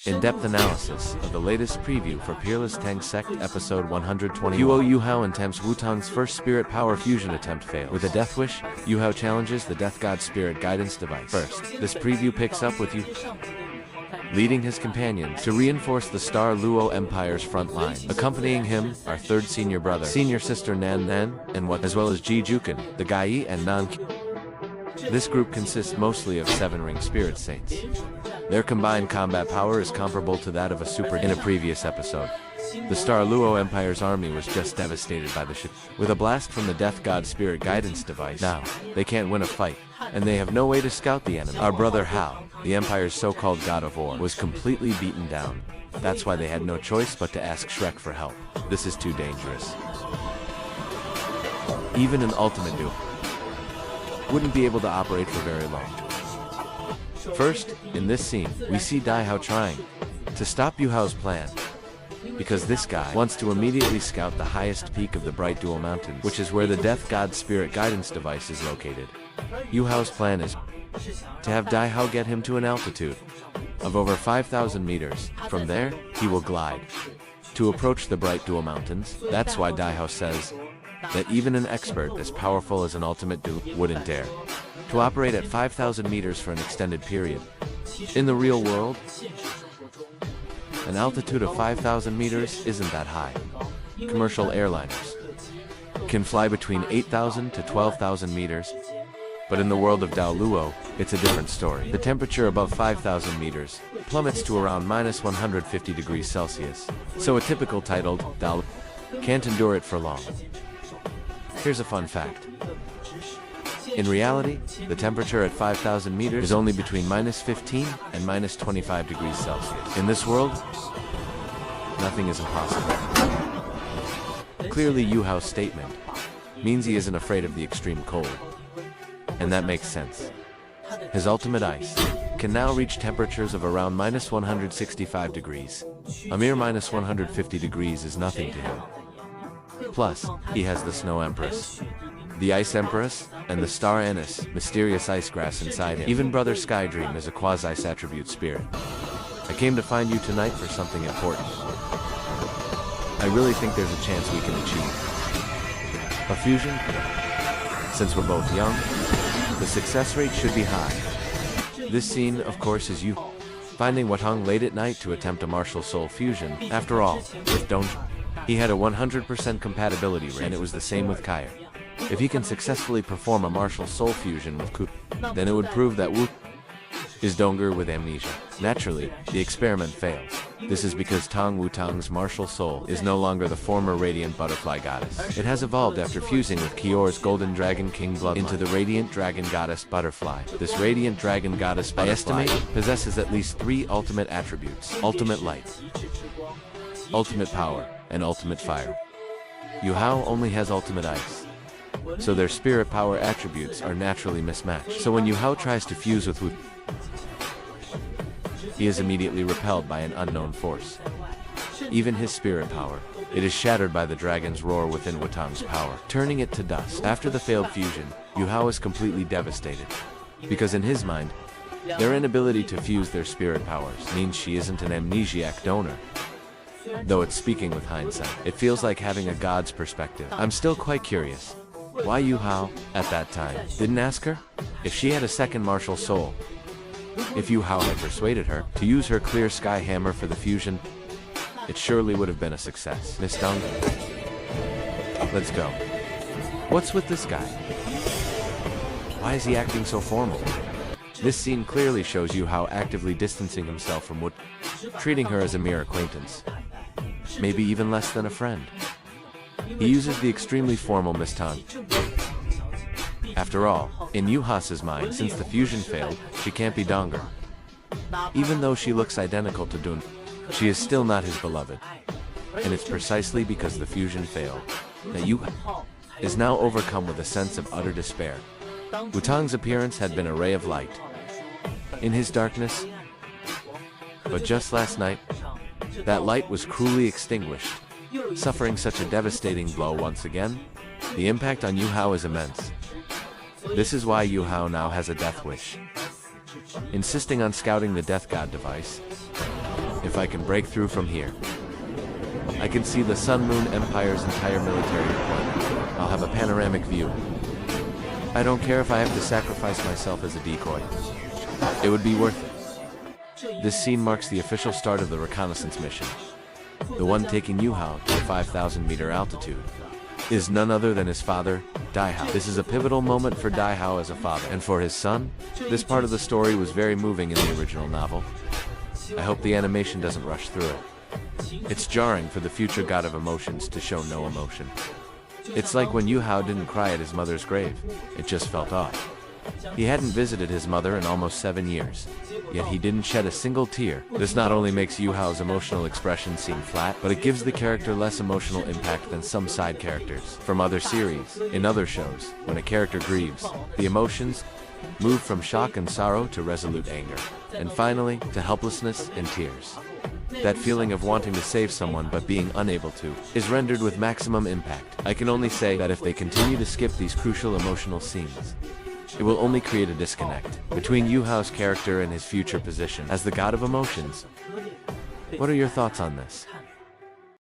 In-depth analysis of the latest preview for Peerless Tang Sect episode 120. Yu Hao attempts Wu Tang's first spirit power fusion attempt fails. With a death wish, Yu Hao challenges the Death God spirit guidance device. First, this preview picks up with Yu leading his companions to reinforce the Star Luo Empire's front lines. Accompanying him, our third senior brother, senior sister Nan Nan, and as well as Ji Juken, the Gai and Nan. This group consists mostly of 7-ring spirit saints. Their combined combat power is comparable to that of a super. In a previous episode, the Star Luo Empire's army was just devastated by the ship. With a blast from the Death God spirit guidance device, now, they can't win a fight, and they have no way to scout the enemy. Our brother Hao, the Empire's so-called God of War, was completely beaten down. That's why they had no choice but to ask Shrek for help. This is too dangerous. Even an ultimate duel wouldn't be able to operate for very long. First, in this scene, we see Dai Hao trying to stop Yu Hao's plan, because this guy wants to immediately scout the highest peak of the Bright Dual Mountains, which is where the Death God spirit guidance device is located. Yu Hao's plan is to have Dai Hao get him to an altitude of over 5,000 meters. From there, he will glide to approach the Bright Dual Mountains. That's why Dai Hao says that even an expert as powerful as an ultimate duel wouldn't dare to operate at 5,000 meters for an extended period. In the real world, an altitude of 5,000 meters isn't that high. Commercial airliners can fly between 8,000 to 12,000 meters, but in the world of Dao Luo, it's a different story. The temperature above 5,000 meters plummets to around -150 degrees Celsius, so a typical titled Dao can't endure it for long. Here's a fun fact. In reality, the temperature at 5,000 meters is only between -15 and -25 degrees Celsius. In this world, nothing is impossible. Clearly, Yu Hao's statement means he isn't afraid of the extreme cold. And that makes sense. His ultimate ice can now reach temperatures of around -165 degrees. A mere -150 degrees is nothing to him. Plus, he has the Snow Empress, the Ice Empress, and the Star Anise, mysterious ice grass inside him. Even Brother Skydream is a quasi-attribute spirit. I came to find you tonight for something important. I really think there's a chance we can achieve a fusion. Since we're both young, the success rate should be high. This scene, of course, is you finding Wu Tang late at night to attempt a martial soul fusion. After all, with Donghua, he had a 100% compatibility rate, and it was the same with Kaya. If he can successfully perform a martial soul fusion with Ku, then it would prove that Wu is Donghua with amnesia. Naturally, the experiment fails. This is because Wu Tang's martial soul is no longer the former radiant butterfly goddess. It has evolved after fusing with Kior's golden dragon king bloodline into the radiant dragon goddess butterfly. This radiant dragon goddess butterfly, I estimate, possesses at least 3 ultimate attributes: ultimate light, ultimate power, and ultimate fire. Yu Hao only has ultimate ice, so their spirit power attributes are naturally mismatched. So when Yu Hao tries to fuse with Wu, he is immediately repelled by an unknown force. Even his spirit power, it is shattered by the dragon's roar within Wu Tang's power, turning it to dust. After the failed fusion, Yu Hao is completely devastated, because in his mind, their inability to fuse their spirit powers means she isn't an amnesiac donor. Though it's speaking with hindsight, it feels like having a god's perspective. I'm still quite curious why Yu Hao, at that time, didn't ask her if she had a second martial soul. If Yu Hao had persuaded her to use her clear sky hammer for the fusion, it surely would have been a success. Miss Tang, let's go. What's with this guy? Why is he acting so formal? This scene clearly shows Yu Hao actively distancing himself from Wu, treating her as a mere acquaintance, maybe even less than a friend. He uses the extremely formal Miss Tang. After all, in Yu Hao's mind, since the fusion failed, she can't be Donghua. Even though she looks identical to Dun, she is still not his beloved. And it's precisely because the fusion failed that Yu Hao is now overcome with a sense of utter despair. Wu Tang's appearance had been a ray of light in his darkness, but just last night, that light was cruelly extinguished. Suffering such a devastating blow once again, the impact on Yu Hao is immense. This is why Yu Hao now has a death wish, insisting on scouting the Death God device. if I can break through from here. I can see the Sun Moon Empire's entire military deployment. I'll have a panoramic view. I don't care if I have to sacrifice myself as a decoy. It would be worth it. This scene marks the official start of the reconnaissance mission. The one taking Yu Hao to a 5,000-meter altitude is none other than his father, Dai Hao. This is a pivotal moment for Dai Hao as a father, and for his son. This part of the story was very moving in the original novel. I hope the animation doesn't rush through it. It's jarring for the future god of emotions to show no emotion. It's like when Yu Hao didn't cry at his mother's grave. It just felt off. He hadn't visited his mother in almost 7 years, yet he didn't shed a single tear. This not only makes Yu Hao's emotional expression seem flat, but it gives the character less emotional impact than some side characters from other series. In other shows, when a character grieves, the emotions move from shock and sorrow to resolute anger, and finally, to helplessness and tears. That feeling of wanting to save someone but being unable to is rendered with maximum impact. I can only say that if they continue to skip these crucial emotional scenes, it will only create a disconnect between Yu Hao's character and his future position as the god of emotions. What are your thoughts on this?